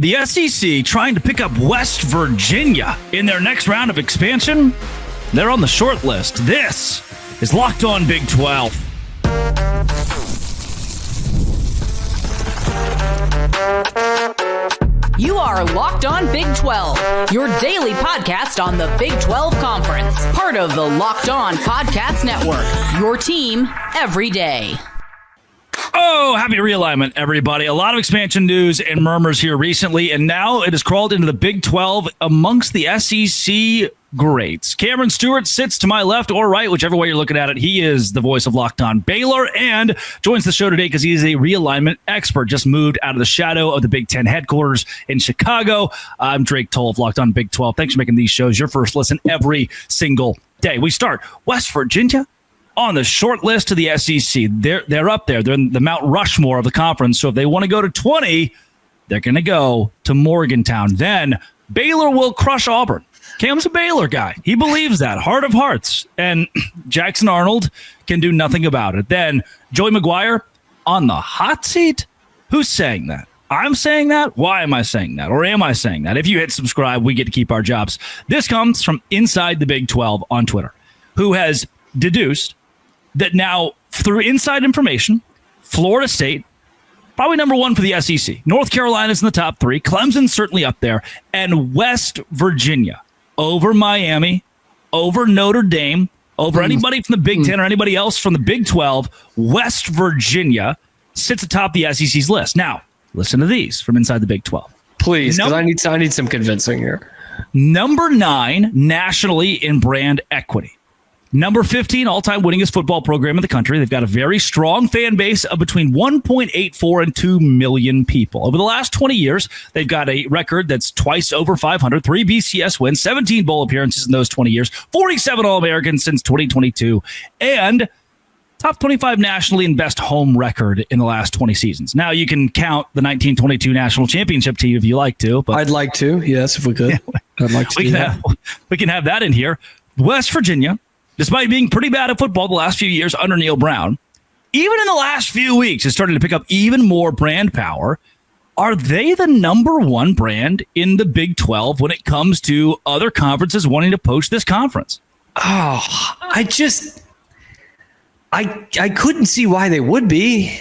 The SEC trying to pick up West Virginia in their next round of expansion. They're on the short list. This is Locked On Big 12. You are Locked On Big 12, your daily podcast on the Big 12 Conference. Part of the Locked On Podcast Network, your team every day. Oh, happy realignment, everybody. A lot of expansion news and murmurs here recently, and now it has crawled into the Big 12 amongst the SEC greats. Cameron Stewart sits to my left or right, whichever way you're looking at it. He is the voice of Locked On Baylor and joins the show today because he is a realignment expert, just moved out of the shadow of the Big 10 headquarters in Chicago. I'm Drake Toll of Locked On Big 12. Thanks for making these shows your first listen every single day. We start West Virginia on the short list to the SEC. They're up there. They're in the Mount Rushmore of the conference. So if they want to go to 20, they're going to go to Morgantown. Then Baylor will crush Auburn. Cam's a Baylor guy. He believes that. Heart of hearts. And Jackson Arnold can do nothing about it. Then Joey McGuire on the hot seat. Who's saying that? I'm saying that? Why am I saying that? Or am I saying that? If you hit subscribe, we get to keep our jobs. This comes from Inside the Big 12 on Twitter, who has deduced that now, through inside information, Florida State, probably number one for the SEC. North Carolina's in the top three. Clemson's certainly up there. And West Virginia over Miami, over Notre Dame, over anybody from the Big 10 or anybody else from the Big 12, West Virginia sits atop the SEC's list. Now, listen to these from inside the Big 12. Please, because I need some convincing here. Number 9 nationally in brand equity. Number 15 all-time winningest football program in the country. They've got a very strong fan base of between 1.84 and 2 million people. Over the last 20 years, they've got a record that's twice over 500, 3 BCS wins, 17 bowl appearances in those 20 years, 47 All-Americans since 2022, and top 25 nationally in best home record in the last 20 seasons. Now, you can count the 1922 national championship team if you like to. But I'd like to, yes, if we could. Yeah, I'd like to we can have that in here. West Virginia, despite being pretty bad at football the last few years under Neil Brown, even in the last few weeks, has started to pick up even more brand power. Are they the number one brand in the Big 12 when it comes to other conferences wanting to poach this conference? Oh, I couldn't see why they would be.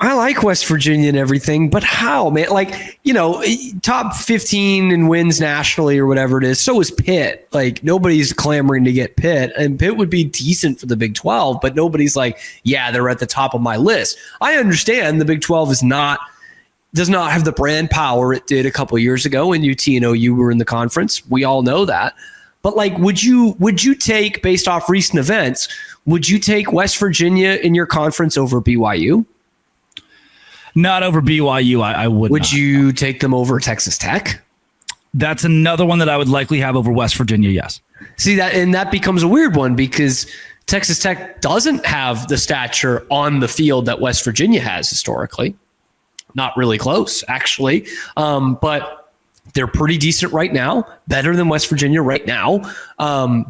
I like West Virginia and everything, but how, man? Like, you know, top 15 in wins nationally or whatever it is. So is Pitt. Like, nobody's clamoring to get Pitt, and Pitt would be decent for the Big 12, but nobody's like, yeah, they're at the top of my list. I understand the Big 12 does not have the brand power it did a couple of years ago when UT and OU were in the conference. We all know that. But like, would you take, based off recent events, would you take West Virginia in your conference over BYU? Not over BYU, I would Would not. you take them over Texas Tech? That's another one that I would likely have over West Virginia, yes. See, that becomes a weird one because Texas Tech doesn't have the stature on the field that West Virginia has historically. Not really close, actually. But they're pretty decent right now, better than West Virginia right now.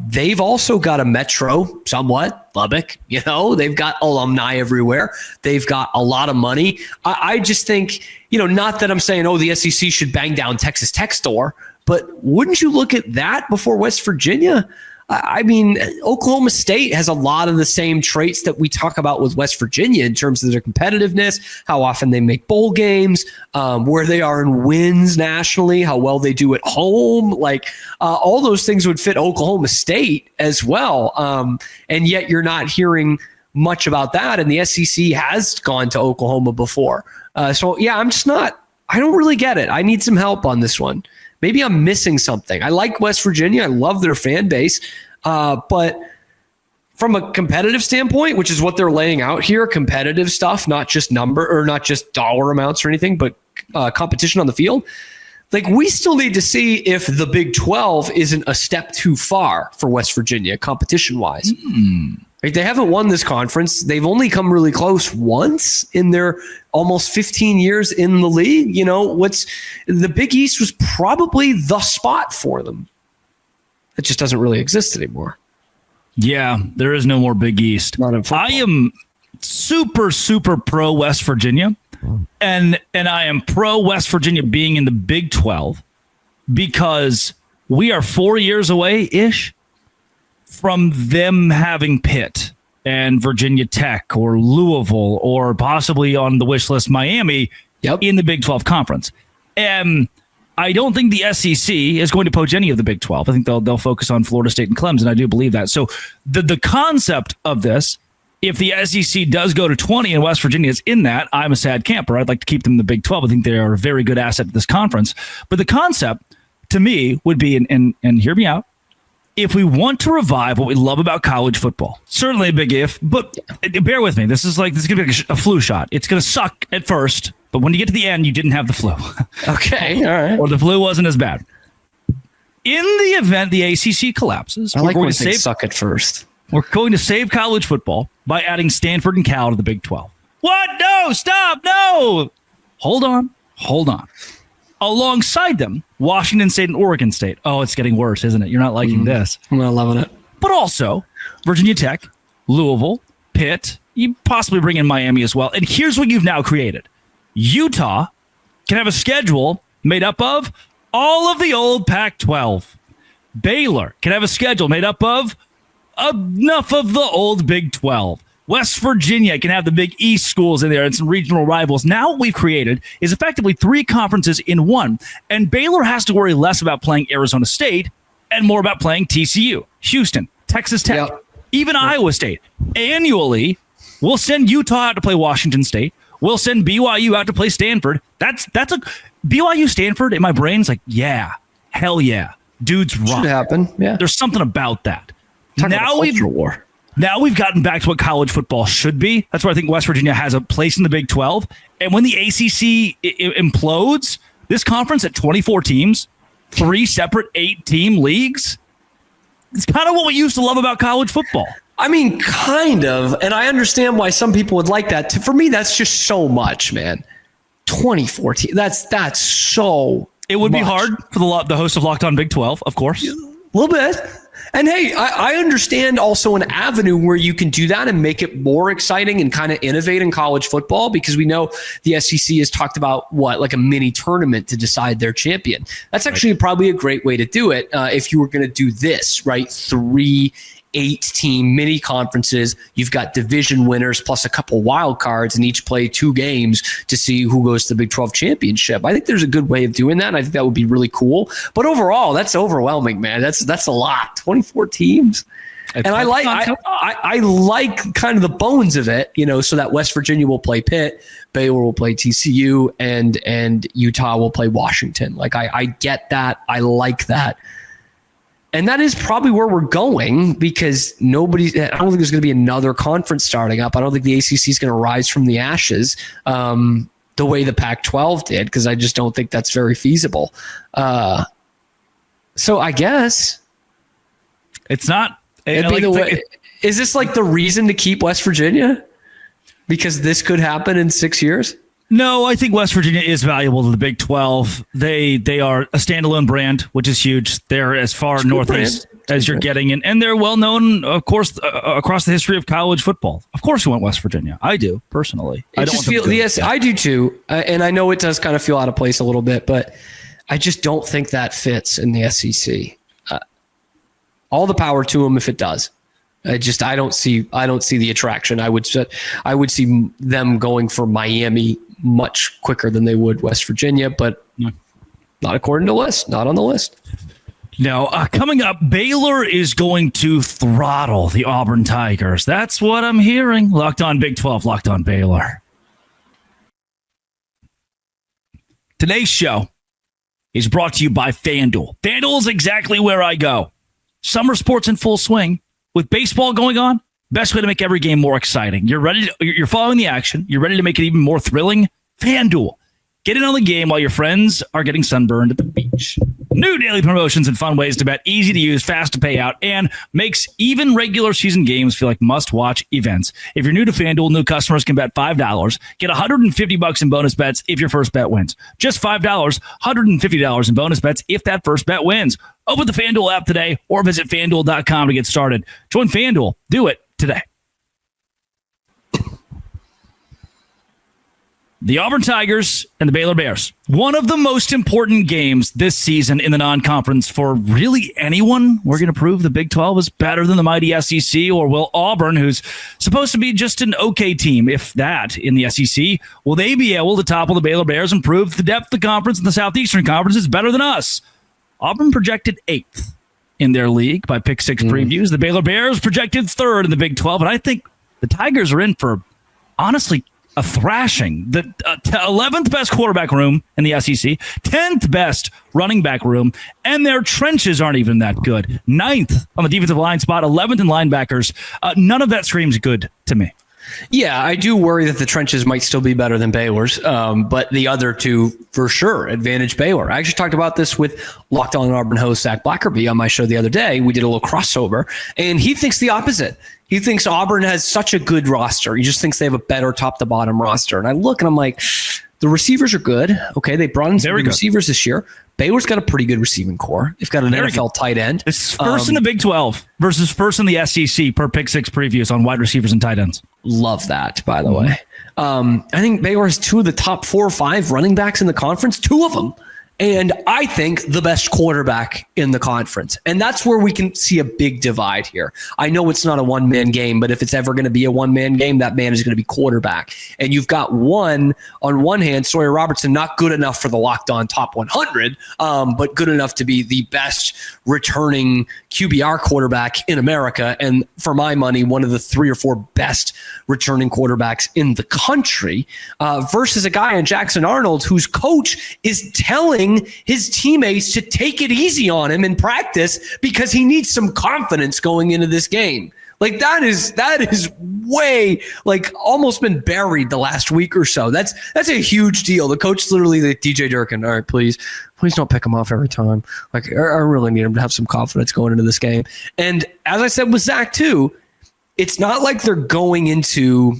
They've also got a metro, somewhat, Lubbock. You know, they've got alumni everywhere. They've got a lot of money. I just think, you know, not that I'm saying, the SEC should bang down Texas Tech's door, but wouldn't you look at that before West Virginia? I mean, Oklahoma State has a lot of the same traits that we talk about with West Virginia in terms of their competitiveness, how often they make bowl games, where they are in wins nationally, how well they do at home. Like, all those things would fit Oklahoma State as well. And yet you're not hearing much about that. And the SEC has gone to Oklahoma before. So, yeah, I don't really get it. I need some help on this one. Maybe I'm missing something. I like West Virginia. I love their fan base. But from a competitive standpoint, which is what they're laying out here, competitive stuff, not just number or not just dollar amounts or anything, but competition on the field. Like, we still need to see if the Big 12 isn't a step too far for West Virginia competition-wise. Right? They haven't won this conference. They've only come really close once in their almost 15 years in the league. You know, the Big East was probably the spot for them. It just doesn't really exist anymore. Yeah, there is no more Big East. Not in football. I am super, super pro West Virginia. And I am pro West Virginia being in the Big 12 because we are 4 years away-ish from them having Pitt and Virginia Tech or Louisville or possibly on the wish list Miami in the Big 12 conference. And I don't think the SEC is going to poach any of the Big 12. I think they'll focus on Florida State and Clemson. I do believe that. So the concept of this, if the SEC does go to 20 and West Virginia is in that, I'm a sad camper. I'd like to keep them in the Big 12. I think they are a very good asset to this conference. But the concept to me would be, and hear me out, if we want to revive what we love about college football, certainly a big if, but bear with me. This is going to be like a flu shot. It's going to suck at first, but when you get to the end, you didn't have the flu. Okay, all right. Or the flu wasn't as bad. In the event the ACC collapses, I like when things suck at first. We're going to save college football by adding Stanford and Cal to the Big 12. What? No, stop, no. Hold on. Alongside them, Washington State and Oregon State. Oh, it's getting worse, isn't it? You're not liking this. I'm not loving it. But also, Virginia Tech, Louisville, Pitt, you possibly bring in Miami as well. And here's what you've now created. Utah can have a schedule made up of all of the old Pac-12. Baylor can have a schedule made up of enough of the old Big 12. West Virginia can have the Big East schools in there and some regional rivals. Now what we've created is effectively 3 conferences in one. And Baylor has to worry less about playing Arizona State and more about playing TCU, Houston, Texas Tech, even Iowa State. Annually, we'll send Utah out to play Washington State. We'll send BYU out to play Stanford. That's a BYU Stanford in my brain's like, yeah, hell yeah. Dudes rock. Should happen. Yeah. There's something about that. Now we've gotten back to what college football should be. That's why I think West Virginia has a place in the Big 12. And when the ACC implodes, this conference at 24 teams, 3 separate 8-team leagues, it's kind of what we used to love about college football. I mean, kind of. And I understand why some people would like that. For me, that's just so much, man. 24 teams. That's so It would much. be hard for the host of Locked On Big 12, of course. A little bit. And hey, I understand also an avenue where you can do that and make it more exciting and kind of innovate in college football, because we know the SEC has talked about like a mini tournament to decide their champion. That's actually probably a great way to do it if you were going to do this, right? 3 8-team mini conferences. You've got division winners plus a couple wild cards, and each play 2 games to see who goes to the Big 12 championship. I think there's a good way of doing that, and I think that would be really cool. But overall, that's overwhelming, man. That's a lot. 24 teams. And I like kind of the bones of it, so that West Virginia will play Pitt, Baylor will play TCU, and Utah will play Washington. Like I get that. I like that. And that is probably where we're going, because I don't think there's going to be another conference starting up. I don't think the ACC is going to rise from the ashes the way the Pac-12 did, because I just don't think that's very feasible. So I guess it's not. Is this like the reason to keep West Virginia? Because this could happen in 6 years? No, I think West Virginia is valuable to the Big 12. They are a standalone brand, which is huge. They're as far northeast as you're getting, and they're well known, of course, across the history of college football. Of course, you want West Virginia. I do personally. I do too, and I know it does kind of feel out of place a little bit, but I just don't think that fits in the SEC. All the power to them if it does. I don't see the attraction. I would see them going for Miami much quicker than they would West Virginia, but not according to the list. Not on the list. No, coming up, Baylor is going to throttle the Auburn Tigers. That's what I'm hearing. Locked On Big 12, Locked On Baylor. Today's show is brought to you by FanDuel. FanDuel is exactly where I go. Summer sports in full swing. With baseball going on, best way to make every game more exciting. You're following the action. You're ready to make it even more thrilling. FanDuel. Get in on the game while your friends are getting sunburned at the beach. New daily promotions and fun ways to bet, easy to use, fast to pay out, and makes even regular season games feel like must-watch events. If you're new to FanDuel, new customers can bet $5. Get $150 in bonus bets if your first bet wins. Just $5, $150 in bonus bets if that first bet wins. Open the FanDuel app today or visit FanDuel.com to get started. Join FanDuel. Do it today. The Auburn Tigers and the Baylor Bears. One of the most important games this season in the non-conference for really anyone. We're going to prove the Big 12 is better than the mighty SEC, or will Auburn, who's supposed to be just an okay team, if that, in the SEC, will they be able to topple the Baylor Bears and prove the depth of the conference in the Southeastern Conference is better than us? Auburn projected 8th in their league by Pick 6 previews. The Baylor Bears projected 3rd in the Big 12, and I think the Tigers are in for, honestly, a thrashing. The 11th best quarterback room in the SEC, 10th best running back room, and their trenches aren't even that good. 9th on the defensive line spot, 11th in linebackers. None of that screams good to me. Yeah, I do worry that the trenches might still be better than Baylor's, but the other two, for sure, advantage Baylor. I actually talked about this with Locked On Auburn host Zach Blackerby on my show the other day. We did a little crossover, and he thinks the opposite. He thinks Auburn has such a good roster. He just thinks they have a better top-to-bottom roster. And I look, and I'm like, the receivers are good. Okay, they brought in some good receivers this year. Baylor's got a pretty good receiving core. They've got an NFL tight end. This is first in the Big 12 versus first in the SEC per Pick 6 previews on wide receivers and tight ends. Love that, by the way. I think Baylor has 2 of the top 4 or 5 running backs in the conference, 2 of them. And I think the best quarterback in the conference. And that's where we can see a big divide here. I know it's not a one-man game, but if it's ever going to be a one-man game, that man is going to be quarterback. And you've got on one hand, Sawyer Robertson, not good enough for the Locked On Top 100, but good enough to be the best returning QBR quarterback in America. And for my money, one of the 3 or 4 best returning quarterbacks in the country, versus a guy in Jackson Arnold whose coach is telling his teammates to take it easy on him in practice because he needs some confidence going into this game. Like that is way like almost been buried the last week or so. That's a huge deal. The coach literally like DJ Durkin, all right, please don't pick him off every time. Like I really need him to have some confidence going into this game. And as I said with Zach too, it's not like they're going into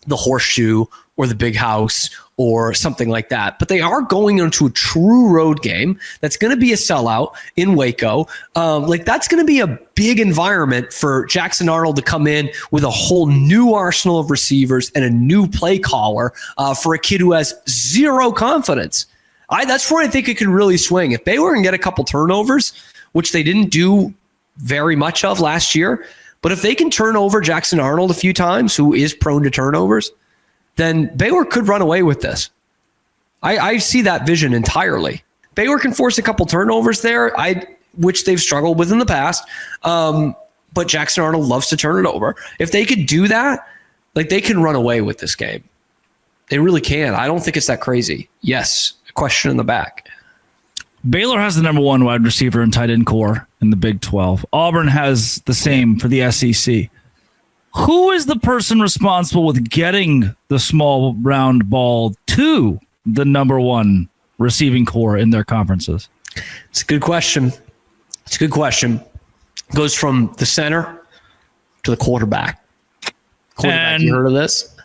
the Horseshoe or the Big House or something like that. But they are going into a true road game that's going to be a sellout in Waco. That's going to be a big environment for Jackson Arnold to come in with a whole new arsenal of receivers and a new play caller for a kid who has zero confidence. That's where I think it can really swing. If Baylor can get a couple turnovers, which they didn't do very much of last year, but if they can turn over Jackson Arnold a few times, who is prone to turnovers, then Baylor could run away with this. I see that vision entirely. Baylor can force a couple turnovers there, which they've struggled with in the past, but Jackson Arnold loves to turn it over. If they could do that, like they can run away with this game. They really can. I don't think it's that crazy. Yes, a question in the back. Baylor has the number 1 wide receiver and tight end core in the Big 12. Auburn has the same for the SEC. Who is the person responsible with getting the small round ball to the number 1 receiving core in their conferences? It's a good question. Goes from the center to the quarterback. You heard of this?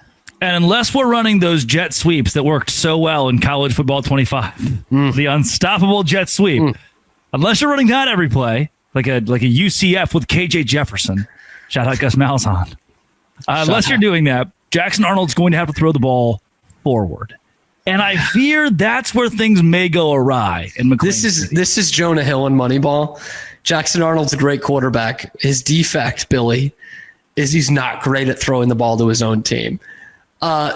And unless we're running those jet sweeps that worked so well in college football 25, the unstoppable jet sweep, unless you're running that every play, like a UCF with KJ Jefferson, shout out Gus Malzahn. Unless you're doing that, Jackson Arnold's going to have to throw the ball forward. And I fear that's where things may go awry in McLean. This is Jonah Hill in Moneyball. Jackson Arnold's a great quarterback. His defect, Billy, is he's not great at throwing the ball to his own team.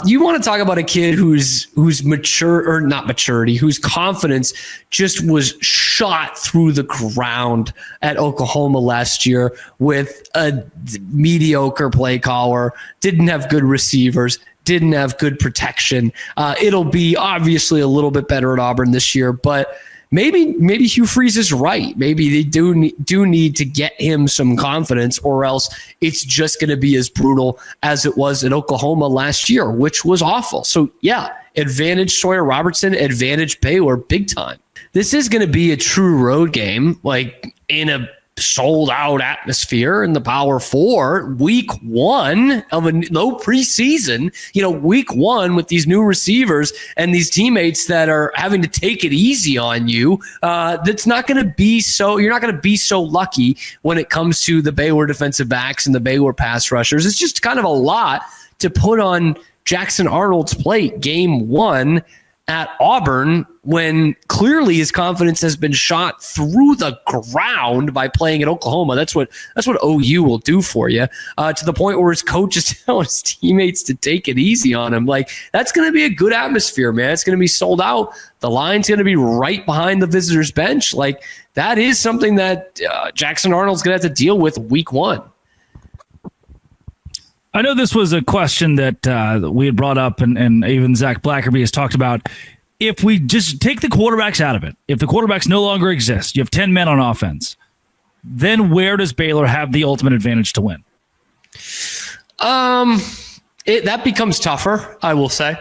You want to talk about a kid whose mature or not maturity, whose confidence just was shot through the ground at Oklahoma last year with a mediocre play caller, didn't have good receivers, didn't have good protection. It'll be obviously a little bit better at Auburn this year, but maybe Hugh Freeze is right. Maybe they do need to get him some confidence, or else it's just going to be as brutal as it was in Oklahoma last year, which was awful. So yeah, advantage Sawyer Robertson, advantage Baylor big time. This is going to be a true road game, like in a sold out atmosphere in the Power 4, week 1 of no preseason, week 1 with these new receivers and these teammates that are having to take it easy on you. That's not going to be so, you're not going to be so lucky when it comes to the Baylor defensive backs and the Baylor pass rushers. It's just kind of a lot to put on Jackson Arnold's plate game 1 at Auburn when clearly his confidence has been shot through the ground by playing at Oklahoma. That's what OU will do for you, to the point where his coach is telling his teammates to take it easy on him. Like, that's going to be a good atmosphere, man. It's going to be sold out. The line's going to be right behind the visitors' bench. Like, that is something that Jackson Arnold's going to have to deal with week 1. I know this was a question that we had brought up, and even Zach Blackerby has talked about. If we just take the quarterbacks out of it, if the quarterbacks no longer exist, you have 10 men on offense, then where does Baylor have the ultimate advantage to win? That becomes tougher, I will say,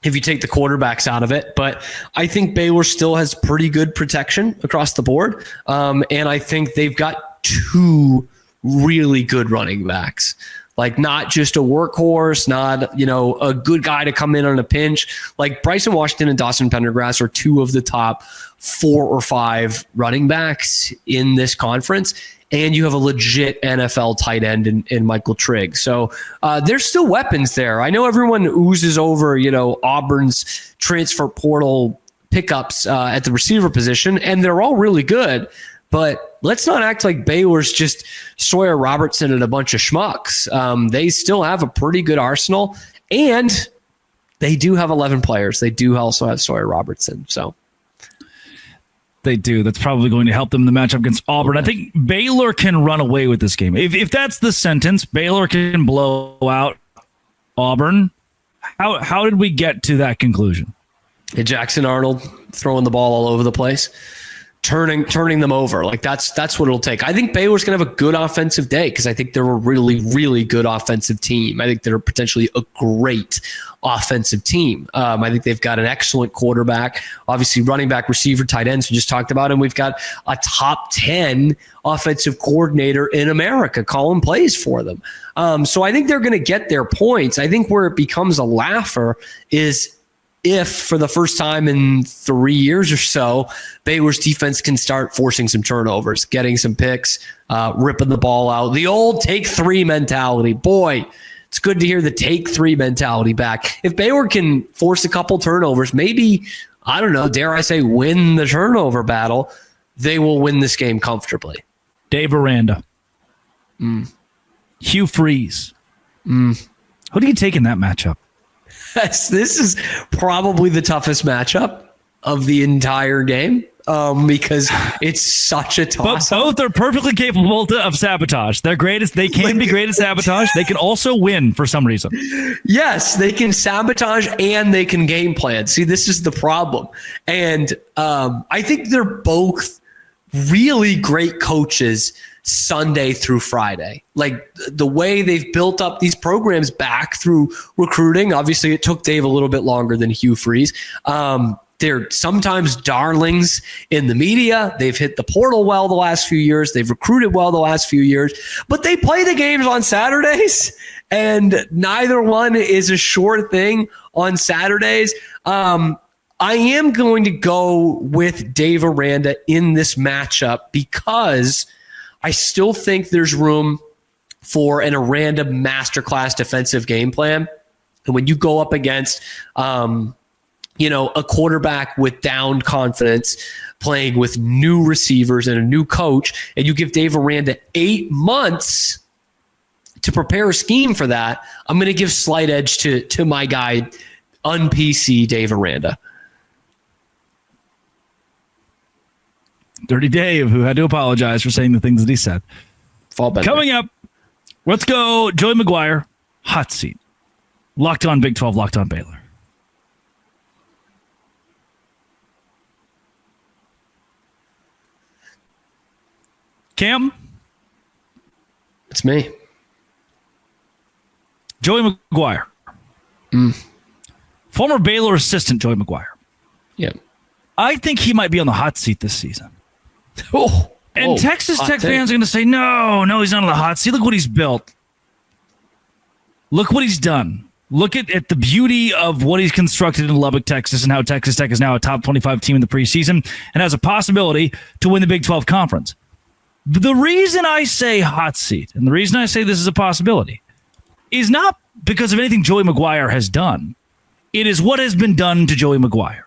if you take the quarterbacks out of it. But I think Baylor still has pretty good protection across the board. And I think they've got 2 really good running backs. Like, not just a workhorse, not, a good guy to come in on a pinch. Like, Bryson Washington and Dawson Pendergrass are 2 of the top 4 or 5 running backs in this conference. And you have a legit NFL tight end in Michael Trigg. So there's still weapons there. I know everyone oozes over, Auburn's transfer portal pickups at the receiver position, and they're all really good. But let's not act like Baylor's just Sawyer Robertson and a bunch of schmucks. They still have a pretty good arsenal, and they do have 11 players. They do also have Sawyer Robertson. So they do. That's probably going to help them in the matchup against Auburn. I think Baylor can run away with this game. If that's the sentence, Baylor can blow out Auburn. How did we get to that conclusion? Jackson Arnold throwing the ball all over the place. Turning them over. Like, that's what it'll take. I think Baylor's going to have a good offensive day because I think they're a really, really good offensive team. I think they're potentially a great offensive team. I think they've got an excellent quarterback, obviously running back, receiver, tight ends we just talked about, and we've got a top 10 offensive coordinator in America calling plays for them. So I think they're going to get their points. I think where it becomes a laugher is if for the first time in 3 years or so, Baylor's defense can start forcing some turnovers, getting some picks, ripping the ball out. The old take 3 mentality. Boy, it's good to hear the take 3 mentality back. If Baylor can force a couple turnovers, maybe, I don't know, dare I say, win the turnover battle, they will win this game comfortably. Dave Aranda. Hugh Freeze. Who do you take in that matchup? Yes, this is probably the toughest matchup of the entire game because it's such a toss. But both are perfectly capable of sabotage. They're greatest. They can be great at sabotage. They can also win for some reason. Yes, they can sabotage and they can game plan. See, this is the problem. And I think they're both really great coaches Sunday through Friday. Like, the way they've built up these programs back through recruiting. Obviously, it took Dave a little bit longer than Hugh Freeze. They're sometimes darlings in the media. They've hit the portal well the last few years. They've recruited well the last few years. But they play the games on Saturdays, and neither one is a sure thing on Saturdays. I am going to go with Dave Aranda in this matchup because I still think there's room for an Aranda masterclass defensive game plan. And when you go up against, a quarterback with downed confidence, playing with new receivers and a new coach, and you give Dave Aranda 8 months to prepare a scheme for that, I'm going to give slight edge to my guy, un-PC Dave Aranda. Dirty Dave, who had to apologize for saying the things that he said. Coming up, let's go. Joey McGuire, hot seat. Locked on Big 12, locked on Baylor. Cam? It's me. Joey McGuire. Former Baylor assistant Joey McGuire. Yeah. I think he might be on the hot seat this season. And Texas Tech fans are going to say, no, he's not on the hot seat. Look what he's built. Look what he's done. Look at the beauty of what he's constructed in Lubbock, Texas, and how Texas Tech is now a top 25 team in the preseason and has a possibility to win the Big 12 conference. The reason I say hot seat, and the reason I say this is a possibility, is not because of anything Joey McGuire has done. It is what has been done to Joey McGuire.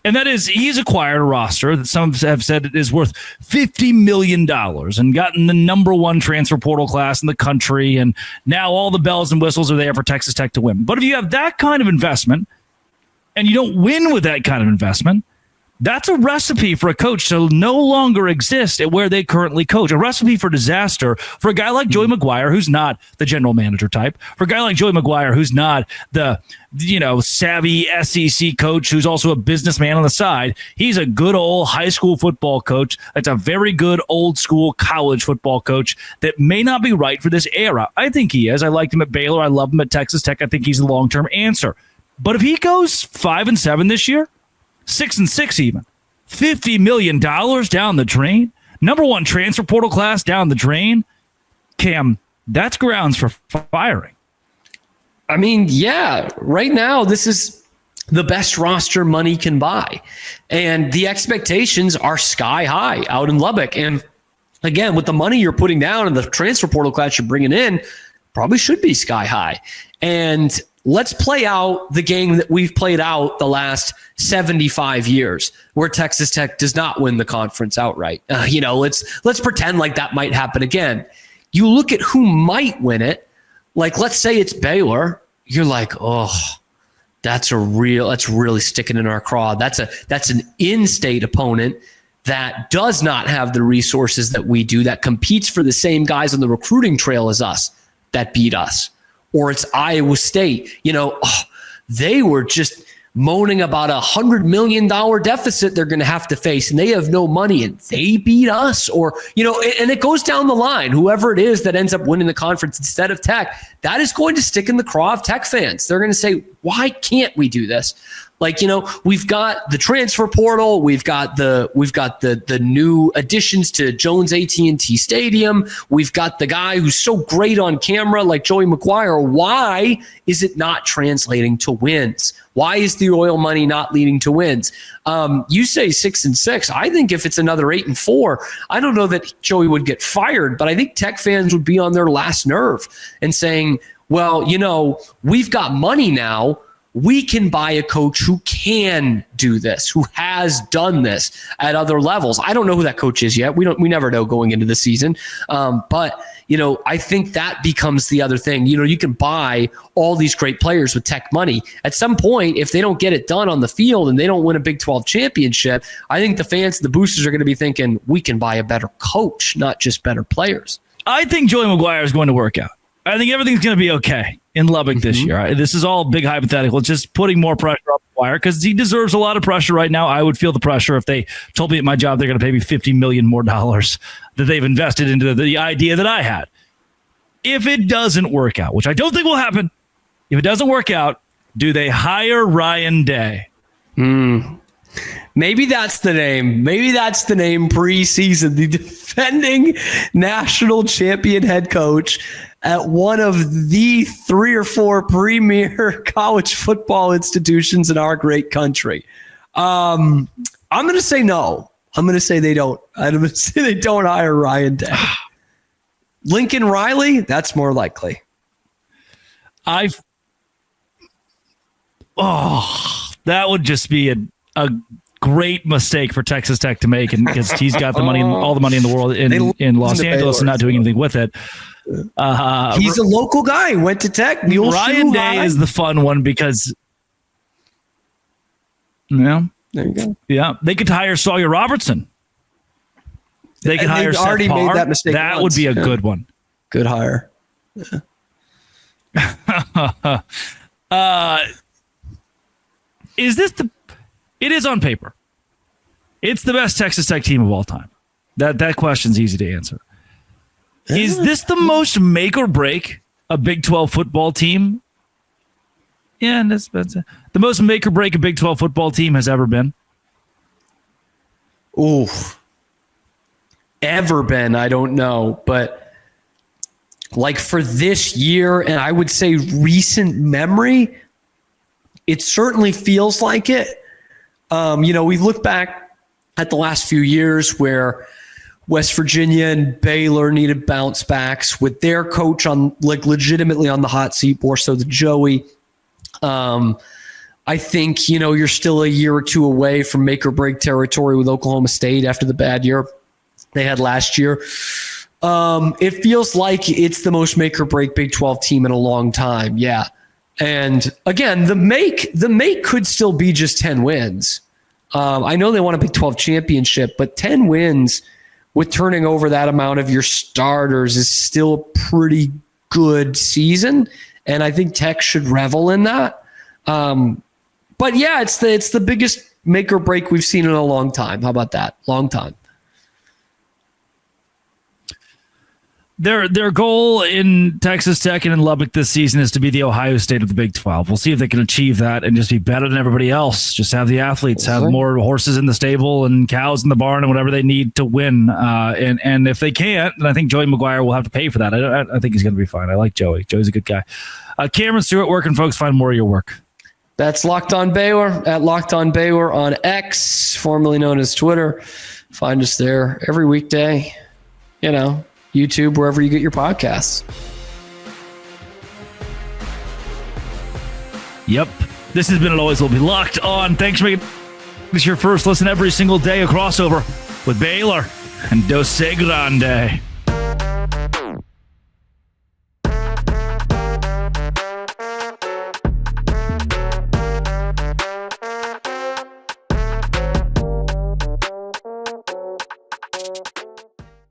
And that is, he's acquired a roster that some have said is worth $50 million and gotten the number one transfer portal class in the country. And now all the bells and whistles are there for Texas Tech to win. But if you have that kind of investment and you don't win with that kind of investment, that's a recipe for a coach to no longer exist at where they currently coach. A recipe for disaster for a guy like Joey McGuire, who's not the general manager type. For a guy like Joey McGuire, who's not the savvy SEC coach, who's also a businessman on the side. He's a good old high school football coach. That's a very good old school college football coach that may not be right for this era. I think he is. I liked him at Baylor. I love him at Texas Tech. I think he's the long-term answer. But if he goes 5-7 this year, 6-6 even, $50 million down the drain, number one transfer portal class down the drain, Cam, that's grounds for firing. I mean, yeah, right now, this is the best roster money can buy. And the expectations are sky high out in Lubbock. And again, with the money you're putting down and the transfer portal class you're bringing in, probably should be sky high. And let's play out the game that we've played out the last 75 years where Texas Tech does not win the conference outright. Let's pretend like that might happen again. You look at who might win it. Like, let's say it's Baylor. You're like, oh, that's really sticking in our craw. That's an in-state opponent that does not have the resources that we do, that competes for the same guys on the recruiting trail as us, that beat us. Or it's Iowa State. They were just moaning about $100 million deficit they're going to have to face, and they have no money, and they beat us. Or, and it goes down the line. Whoever it is that ends up winning the conference instead of Tech, that is going to stick in the craw of Tech fans. They're going to say, why can't we do this? Like, we've got the transfer portal, we've got the new additions to Jones AT&T Stadium, we've got the guy who's so great on camera like Joey McGuire. Why is it not translating to wins? Why is the oil money not leading to wins? You say 6-6. I think if it's another 8-4, I don't know that Joey would get fired, but I think Tech fans would be on their last nerve and saying, well, we've got money now. We can buy a coach who can do this, who has done this at other levels. I don't know who that coach is yet. We never know going into the season. But I think that becomes the other thing. You can buy all these great players with Tech money. At some point, if they don't get it done on the field and they don't win a Big 12 championship, I think the fans, the boosters are going to be thinking, we can buy a better coach, not just better players. I think Joey McGuire is going to work out. I think everything's going to be okay in Lubbock this year. This is all big hypothetical. It's just putting more pressure on McGuire because he deserves a lot of pressure right now. I would feel the pressure if they told me at my job they're going to pay me $50 million more that they've invested into the idea that I had. If it doesn't work out, which I don't think will happen, if it doesn't work out, do they hire Ryan Day? Maybe that's the name. Maybe that's the name preseason. The defending national champion head coach at one of the 3 or 4 premier college football institutions in our great country. I'm going to say no. I'm going to say they don't. I'm going to say they don't hire Ryan Day. Lincoln Riley, that's more likely. That would just be a great mistake for Texas Tech to make, and because he's got the money, all the money in the world in Los Angeles, and not doing anything with it. He's a local guy. Went to Tech. Ryan Day is the fun one because, there you go. Yeah, they could hire Sawyer Robertson. They could hire Seth already Parr. made that mistake. That would be a good one. Good hire. Is this it is on paper. It's the best Texas Tech team of all time. That question's easy to answer. Is this the most make or break a Big 12 football team? Yeah, that's the most make or break a Big 12 football team has ever been. Oof. Ever been, I don't know, but like for this year, and I would say recent memory, it certainly feels like it. We look back at the last few years where West Virginia and Baylor needed bounce backs with their coach on legitimately on the hot seat, more so than Joey. I think, you're still a year or two away from make or break territory with Oklahoma State after the bad year they had last year. It feels like it's the most make or break Big 12 team in a long time. Yeah. And again, the make could still be just 10 wins. I know they want a Big 12 championship, but 10 wins with turning over that amount of your starters is still a pretty good season. And I think Tech should revel in that. But yeah, it's the biggest make or break we've seen in a long time. How about that? Long time. Their goal in Texas Tech and in Lubbock this season is to be the Ohio State of the Big 12. We'll see if they can achieve that and just be better than everybody else. Just have the athletes, have more horses in the stable and cows in the barn and whatever they need to win. And if they can't, then I think Joey McGuire will have to pay for that. I think he's going to be fine. I like Joey. Joey's a good guy. Cameron Stewart, where can folks find more of your work? That's Locked On Baylor at Locked On Baylor on X, formerly known as Twitter. Find us there every weekday. YouTube, wherever you get your podcasts. Yep. This has been and always will be Locked On. Thanks for making this your first listen every single day, a crossover with Baylor and Dos Grande.